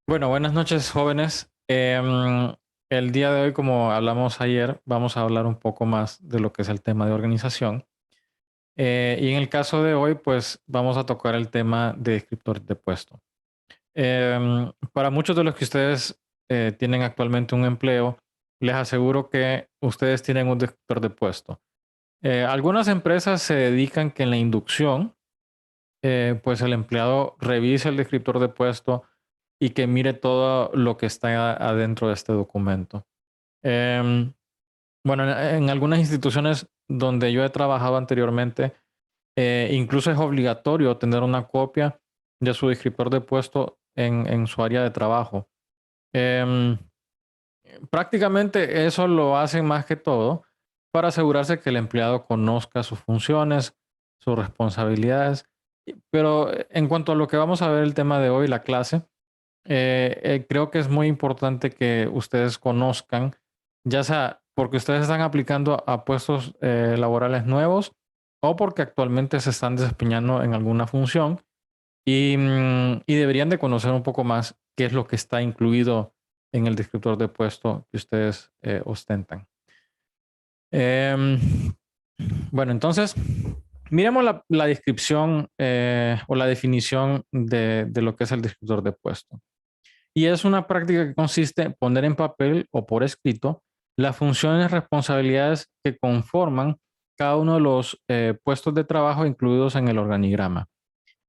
Bueno, buenas noches, jóvenes. El día de hoy, como hablamos ayer, vamos a hablar un poco más de lo que es el tema de organización. Y en el caso de hoy, pues vamos a tocar el tema de descriptores de puesto. Para muchos de los que ustedes tienen actualmente un empleo, les aseguro que ustedes tienen un descriptor de puesto. Algunas empresas se dedican que en la inducción, pues el empleado revise el descriptor de puesto y que mire todo lo que está adentro de este documento. Em, bueno, en algunas instituciones donde yo he trabajado anteriormente, incluso es obligatorio tener una copia de su descriptor de puesto en su área de trabajo. Em, Prácticamente eso lo hacen más que todo para asegurarse que el empleado conozca sus funciones, sus responsabilidades. Pero en cuanto a lo que vamos a ver el tema de hoy, la clase, creo que es muy importante que ustedes conozcan, ya sea porque ustedes están aplicando a puestos laborales nuevos o porque actualmente se están desempeñando en alguna función y deberían de conocer un poco más qué es lo que está incluido en el descriptor de puesto que ustedes ostentan. Em, bueno, entonces, miremos la descripción o la definición de lo que es el descriptor de puesto. Y es una práctica que consiste en poner en papel o por escrito las funciones y responsabilidades que conforman cada uno de los puestos de trabajo incluidos en el organigrama.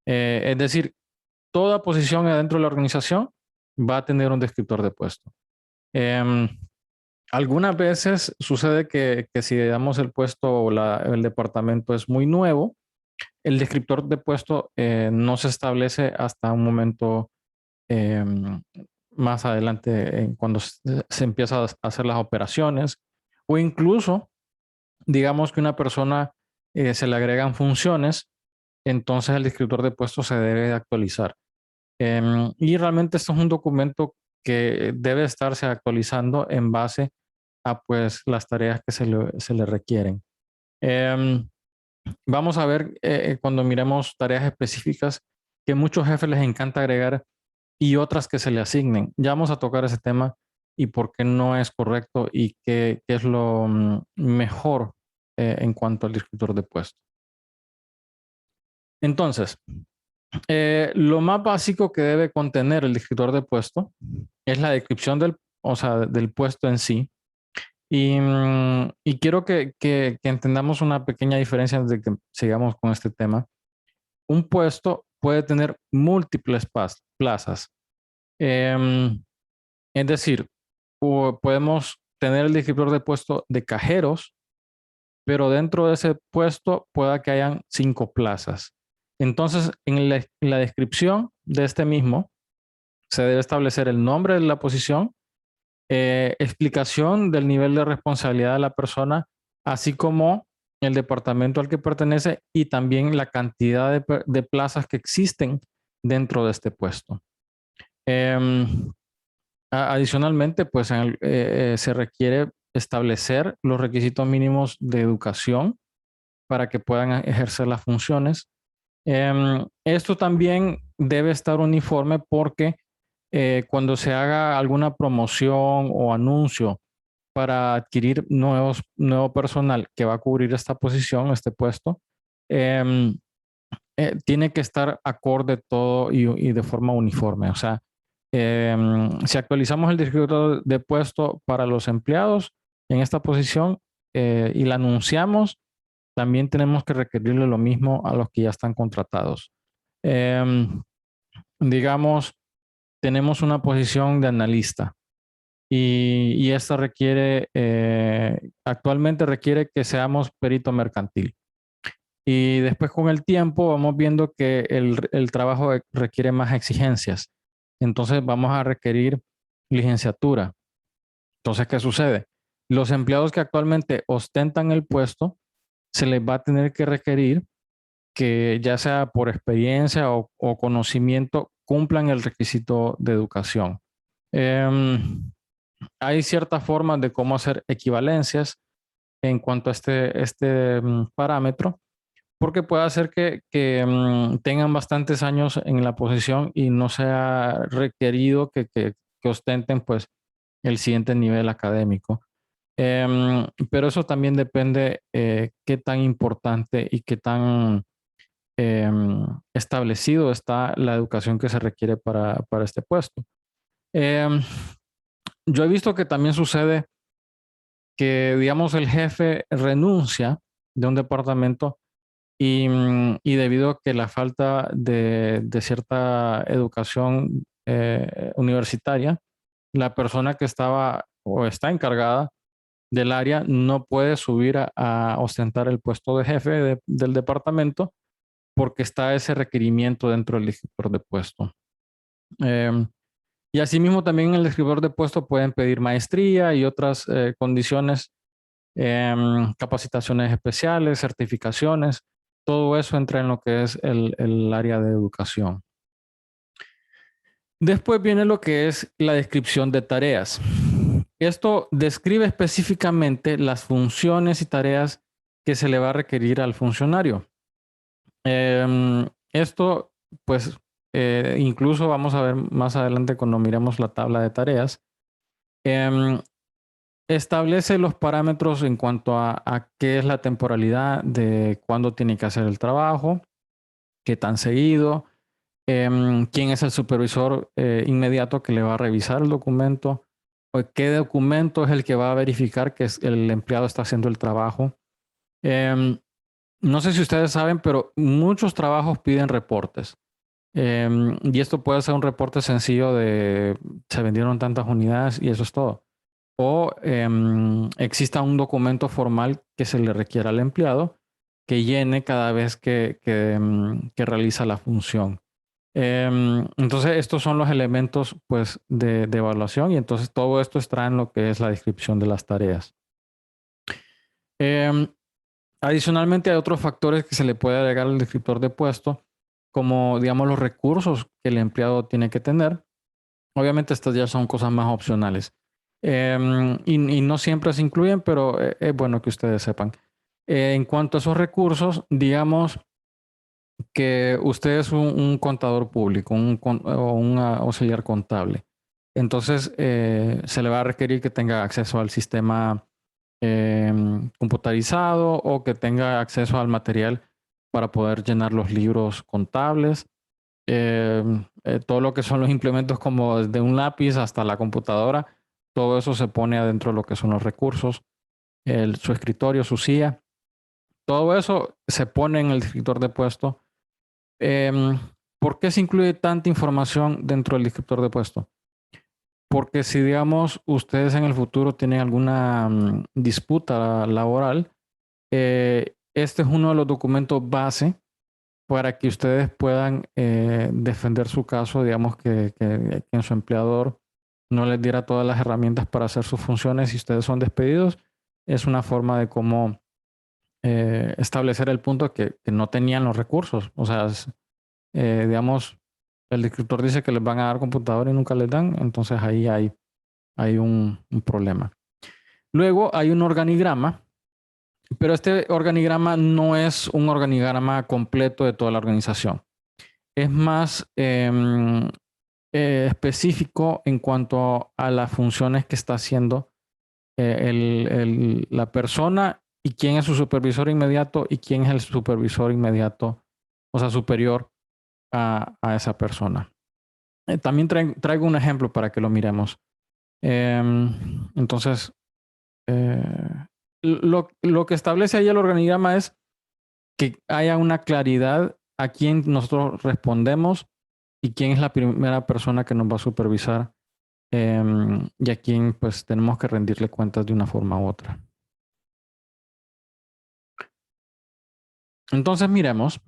Es decir, toda posición dentro de la organización va a tener un descriptor de puesto. Em, Algunas veces sucede que si digamos el puesto o el departamento es muy nuevo, el descriptor de puesto no se establece hasta un momento em, más adelante cuando se empieza a hacer las operaciones o incluso digamos que una persona se le agregan funciones, entonces el descriptor de puesto se debe de actualizar. Y realmente esto es un documento que debe estarse actualizando en base a pues las tareas que se le requieren. Em, Vamos a ver cuando miremos tareas específicas que muchos jefes les encanta agregar y otras que se le asignen. Ya vamos a tocar ese tema y por qué no es correcto y qué es lo mejor en cuanto al descriptor de puesto. Entonces, lo más básico que debe contener el descriptor de puesto es la descripción o sea, del puesto en sí. Y quiero que entendamos una pequeña diferencia antes de que sigamos con este tema. Un puesto puede tener múltiples plazas. Em, Es decir, podemos tener el descriptor de puesto de cajeros, pero dentro de ese puesto pueda que hayan 5 plazas. Entonces, en la descripción de este mismo, se debe establecer el nombre de la posición, explicación del nivel de responsabilidad de la persona, así como el departamento al que pertenece y también la cantidad de plazas que existen dentro de este puesto. Em, Adicionalmente, pues se requiere establecer los requisitos mínimos de educación para que puedan ejercer las funciones. Esto también debe estar uniforme porque cuando se haga alguna promoción o anuncio para adquirir nuevo personal que va a cubrir esta posición, este puesto, em, tiene que estar acorde todo y de forma uniforme. O sea, si actualizamos el descriptor de puesto para los empleados en esta posición y la anunciamos, también tenemos que requerirle lo mismo a los que ya están contratados. Em, digamos, tenemos una posición de analista y esta requiere, actualmente requiere que seamos perito mercantil. Y después con el tiempo vamos viendo que el trabajo requiere más exigencias. Entonces vamos a requerir licenciatura. Entonces, ¿qué sucede? Los empleados que actualmente ostentan el puesto, se les va a tener que requerir que ya sea por experiencia o conocimiento, cumplan el requisito de educación. Em, Hay ciertas formas de cómo hacer equivalencias en cuanto a este parámetro, porque puede hacer que tengan bastantes años en la posición y no sea requerido que ostenten pues el siguiente nivel académico. Pero eso también depende qué tan importante y qué tan establecido está la educación que se requiere para este puesto. Em, yo he visto que también sucede que, digamos, el jefe renuncia de un departamento y debido a que la falta de cierta educación universitaria, la persona que estaba o está encargada del área no puede subir a ostentar el puesto de jefe del departamento porque está ese requerimiento dentro del descriptor de puesto. Em, y asimismo también en el descriptor de puesto pueden pedir maestría y otras condiciones, capacitaciones especiales, certificaciones, todo eso entra en lo que es el área de educación. Después viene lo que es la descripción de tareas. Esto describe específicamente las funciones y tareas que se le va a requerir al funcionario. Esto, pues, incluso vamos a ver más adelante cuando miremos la tabla de tareas. Establece los parámetros en cuanto a qué es la temporalidad de cuándo tiene que hacer el trabajo, qué tan seguido, quién es el supervisor inmediato que le va a revisar el documento, o qué documento es el que va a verificar que el empleado está haciendo el trabajo. No sé si ustedes saben, pero muchos trabajos piden reportes. Y esto puede ser un reporte sencillo de se vendieron tantas unidades y eso es todo. O exista un documento formal que se le requiera al empleado que llene cada vez que realiza la función. Entonces, estos son los elementos pues, de evaluación y entonces todo esto está en lo que es la descripción de las tareas. Em, Adicionalmente, hay otros factores que se le puede agregar al descriptor de puesto, como digamos los recursos que el empleado tiene que tener. Obviamente, estas ya son cosas más opcionales. Y no siempre se incluyen, pero es bueno que ustedes sepan. En cuanto a esos recursos, digamos que usted es un contador público o un auxiliar contable. Entonces, se le va a requerir que tenga acceso al sistema computarizado o que tenga acceso al material para poder llenar los libros contables. Todo lo que son los implementos como desde un lápiz hasta la computadora, todo eso se pone adentro de lo que son los recursos, su escritorio, su silla, todo eso se pone en el descriptor de puesto. ¿Por qué se incluye tanta información dentro del descriptor de puesto? Porque si, digamos, ustedes en el futuro tienen alguna disputa laboral, este es uno de los documentos base para que ustedes puedan defender su caso, digamos que su empleador no les diera todas las herramientas para hacer sus funciones y ustedes son despedidos. Es una forma de cómo establecer el punto que no tenían los recursos. O sea, digamos, el descriptor dice que les van a dar computador y nunca les dan, entonces ahí hay un problema. Luego hay un organigrama, pero este organigrama no es un organigrama completo de toda la organización. Es más específico en cuanto a las funciones que está haciendo la persona y quién es su supervisor inmediato y quién es el supervisor inmediato, o sea, superior a esa persona. También traigo un ejemplo para que lo miremos. Entonces, lo que establece ahí el organigrama es que haya una claridad a quién nosotros respondemos y quién es la primera persona que nos va a supervisar y a quién pues tenemos que rendirle cuentas de una forma u otra. Entonces miremos,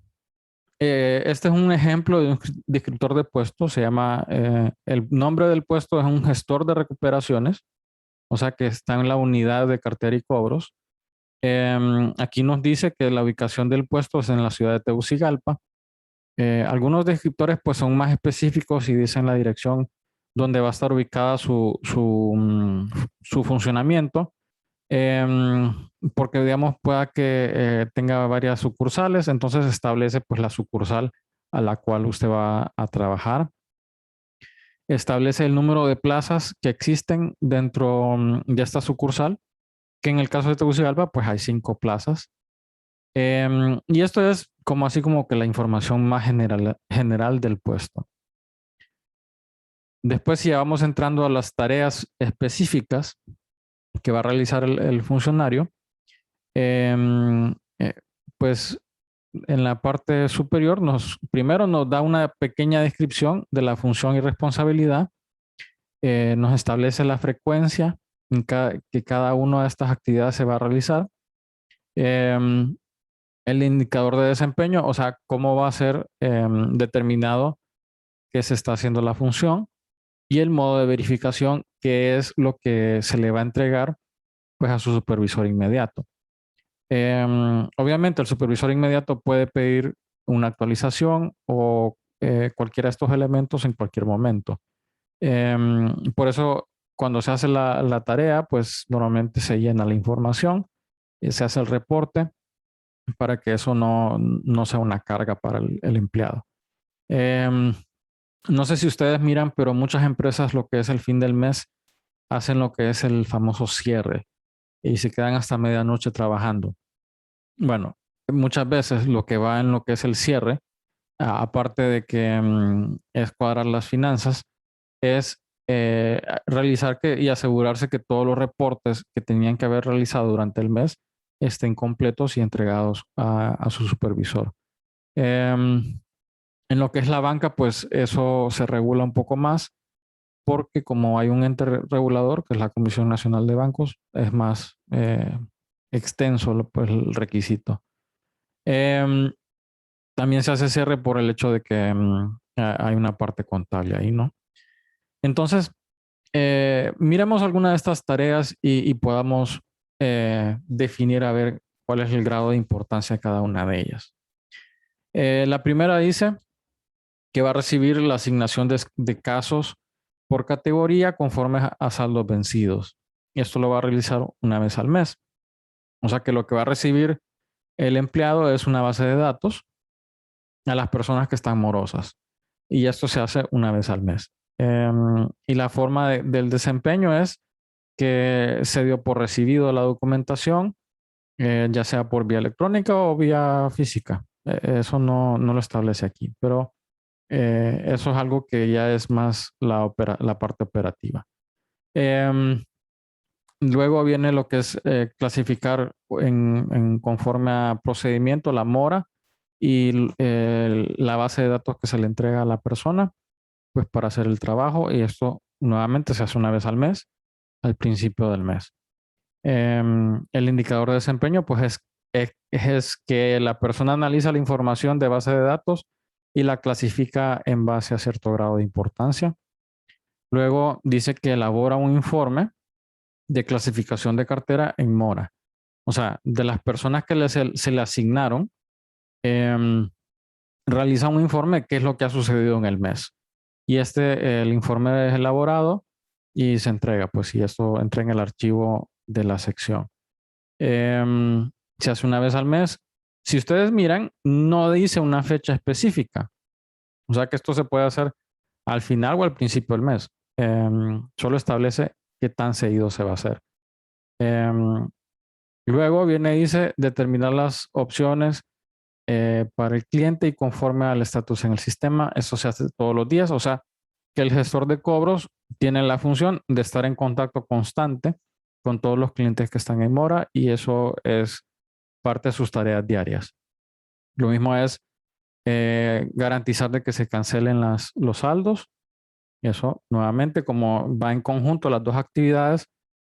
este es un ejemplo de un descriptor de puesto, se llama, el nombre del puesto es un gestor de recuperaciones, o sea que está en la unidad de cartera y cobros. Aquí nos dice que la ubicación del puesto es en la ciudad de Tegucigalpa. Algunos descriptores pues son más específicos y dicen la dirección donde va a estar ubicada su funcionamiento. porque digamos pueda que tenga varias sucursales, entonces establece pues la sucursal a la cual usted va a trabajar. Establece el número de plazas que existen dentro de esta sucursal, que en el caso de Tegucigalpa pues hay 5 plazas. Y esto es como así como que la información más general del puesto. Después, si ya vamos entrando a las tareas específicas que va a realizar el funcionario, em, eh, pues en la parte superior primero nos da una pequeña descripción de la función y responsabilidad, nos establece la frecuencia en que cada una de estas actividades se va a realizar, em, el indicador de desempeño, o sea, cómo va a ser determinado que se está haciendo la función, y el modo de verificación, que es lo que se le va a entregar pues a su supervisor inmediato. Obviamente el supervisor inmediato puede pedir una actualización o cualquiera de estos elementos en cualquier momento. Por eso cuando se hace la tarea, pues normalmente se llena la información, se hace el reporte para que eso no sea una carga para el empleado. Em, no sé si ustedes miran, pero muchas empresas lo que es el fin del mes hacen lo que es el famoso cierre y se quedan hasta medianoche trabajando. Bueno, muchas veces lo que va en lo que es el cierre, aparte de que es cuadrar las finanzas, es realizar y asegurarse que todos los reportes que tenían que haber realizado durante el mes estén completos y entregados a su supervisor. Em, en lo que es la banca, pues eso se regula un poco más porque como hay un ente regulador, que es la Comisión Nacional de Bancos, es más extenso pues, el requisito. Em, también se hace cierre por el hecho de que hay una parte contable ahí, ¿no? Entonces, miremos alguna de estas tareas y podamos definir a ver cuál es el grado de importancia de cada una de ellas. La primera dice que va a recibir la asignación de casos por categoría conforme a saldos vencidos. Y esto lo va a realizar una vez al mes. O sea que lo que va a recibir el empleado es una base de datos a las personas que están morosas. Y esto se hace una vez al mes. Y la forma del desempeño es que se dio por recibido la documentación, ya sea por vía electrónica o vía física. Eso no lo establece aquí, pero eso es algo que ya es más la parte operativa. Luego viene lo que es clasificar conforme a procedimiento la mora y la base de datos que se le entrega a la persona, pues para hacer el trabajo, y esto nuevamente se hace una vez al mes, al principio del mes. El indicador de desempeño, pues es que la persona analiza la información de base de datos y la clasifica en base a cierto grado de importancia. Luego dice que elabora un informe de clasificación de cartera en mora. O sea, de las personas que se le asignaron, eh, realiza un informe de qué es lo que ha sucedido en el mes. Y el informe es elaborado y se entrega, pues, y esto entra en el archivo de la sección. Se hace una vez al mes. Si ustedes miran, no dice una fecha específica. O sea que esto se puede hacer al final o al principio del mes. Solo establece qué tan seguido se va a hacer. Luego viene y dice determinar las opciones para el cliente y conforme al estatus en el sistema. Eso se hace todos los días. O sea que el gestor de cobros tiene la función de estar en contacto constante con todos los clientes que están en mora, y eso es parte de sus tareas diarias. Lo mismo es garantizar de que se cancelen los saldos. Y eso, nuevamente, como va en conjunto las dos actividades,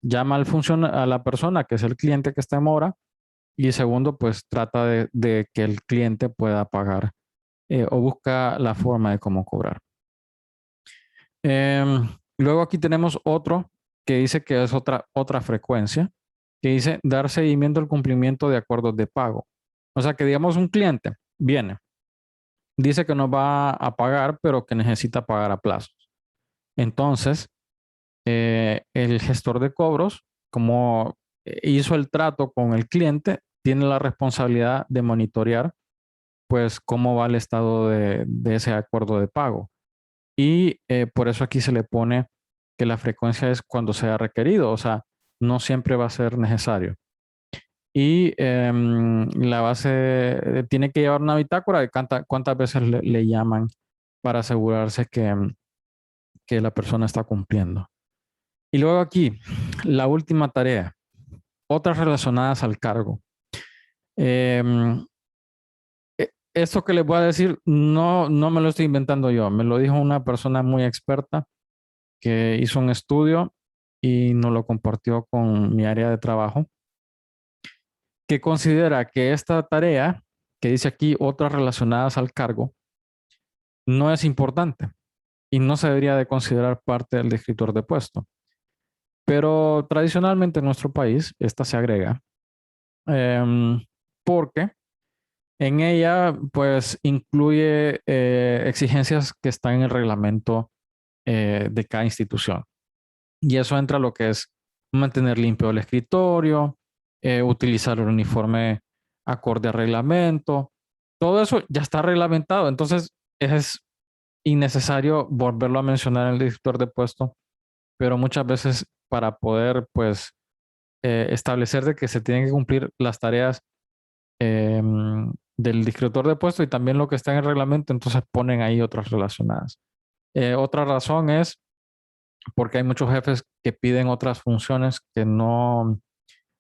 llama a la persona que es el cliente que está en mora, y segundo, pues trata de que el cliente pueda pagar o busca la forma de cómo cobrar. Luego aquí tenemos otro que dice que es otra frecuencia, que dice dar seguimiento al cumplimiento de acuerdos de pago. O sea que digamos un cliente viene, dice que no va a pagar, pero que necesita pagar a plazos. Entonces, el gestor de cobros, como hizo el trato con el cliente, tiene la responsabilidad de monitorear pues cómo va el estado de ese acuerdo de pago. Y por eso aquí se le pone que la frecuencia es cuando sea requerido, o sea, no siempre va a ser necesario. Y la base tiene que llevar una bitácora de cuántas veces le llaman para asegurarse que la persona está cumpliendo. Y luego aquí, la última tarea, otras relacionadas al cargo. Em, Esto que les voy a decir no me lo estoy inventando yo, me lo dijo una persona muy experta que hizo un estudio y nos lo compartió con mi área de trabajo, que considera que esta tarea, que dice aquí otras relacionadas al cargo, no es importante y no se debería de considerar parte del descriptor de puesto. Pero tradicionalmente en nuestro país esta se agrega porque en ella pues incluye exigencias que están en el reglamento de cada institución. Y eso entra a lo que es mantener limpio el escritorio, utilizar el uniforme acorde al reglamento. Todo eso ya está reglamentado, entonces es innecesario volverlo a mencionar en el descriptor de puesto, pero muchas veces para poder pues establecer de que se tienen que cumplir las tareas del descriptor de puesto y también lo que está en el reglamento, entonces ponen ahí otras relacionadas. Otra razón es porque hay muchos jefes que piden otras funciones que no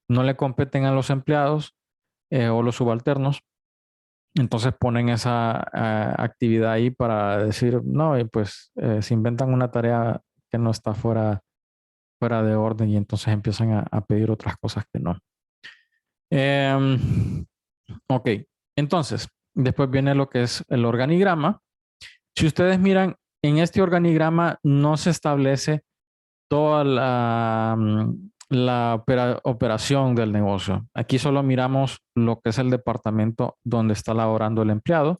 le competen a los empleados o los subalternos. Entonces ponen esa actividad ahí para decir, no, y pues se inventan una tarea que no está fuera de orden y entonces empiezan a pedir otras cosas que no. Ok, entonces, después viene lo que es el organigrama. Si ustedes miran, en este organigrama no se establece toda la operación del negocio. Aquí solo miramos lo que es el departamento donde está laborando el empleado.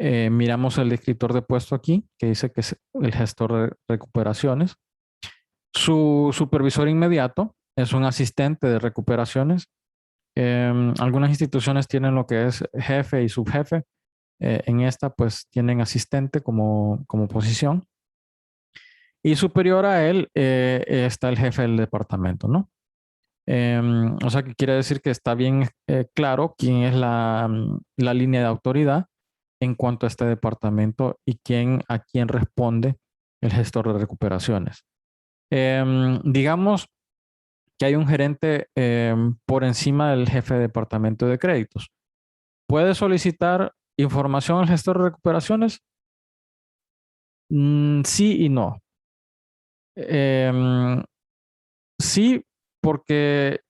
Miramos el descriptor de puesto aquí, que dice que es el gestor de recuperaciones. Su supervisor inmediato es un asistente de recuperaciones. Algunas instituciones tienen lo que es jefe y subjefe. En esta, pues, tienen asistente como posición. Y superior a él está el jefe del departamento, ¿no? O sea, que quiere decir que está bien claro quién es la línea de autoridad en cuanto a este departamento y a quién responde el gestor de recuperaciones. Digamos que hay un gerente por encima del jefe de departamento de créditos. ¿Puede solicitar información al gestor de recuperaciones? Sí y no. Em, sí, porque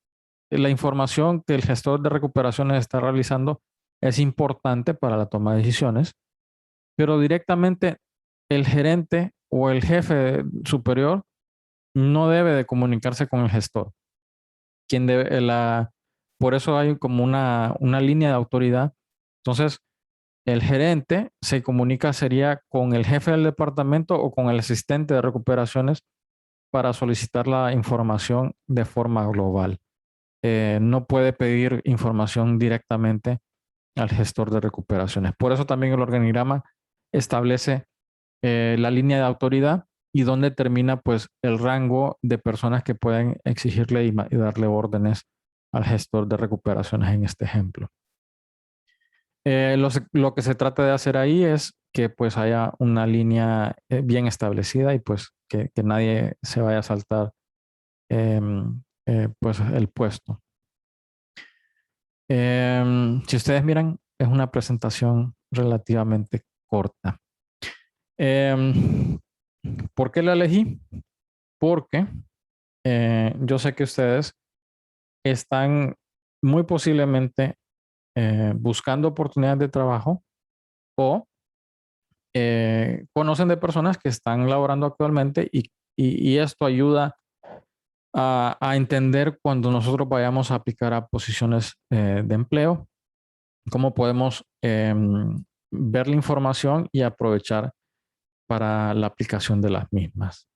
la información que el gestor de recuperaciones está realizando es importante para la toma de decisiones, pero directamente el gerente o el jefe superior no debe de comunicarse con el gestor. Quien debe, por eso hay como una línea de autoridad. Entonces, el gerente se comunica sería con el jefe del departamento o con el asistente de recuperaciones para solicitar la información de forma global. No puede pedir información directamente al gestor de recuperaciones. Por eso también el organigrama establece la línea de autoridad y dónde termina pues el rango de personas que pueden exigirle y darle órdenes al gestor de recuperaciones en este ejemplo. Lo que se trata de hacer ahí es que pues haya una línea bien establecida y pues que nadie se vaya a saltar pues el puesto. Si ustedes miran, es una presentación relativamente corta. ¿Por qué la elegí? Porque yo sé que ustedes están muy posiblemente buscando oportunidades de trabajo o conocen de personas que están laborando actualmente y esto ayuda a entender cuando nosotros vayamos a aplicar a posiciones de empleo, cómo podemos ver la información y aprovechar para la aplicación de las mismas.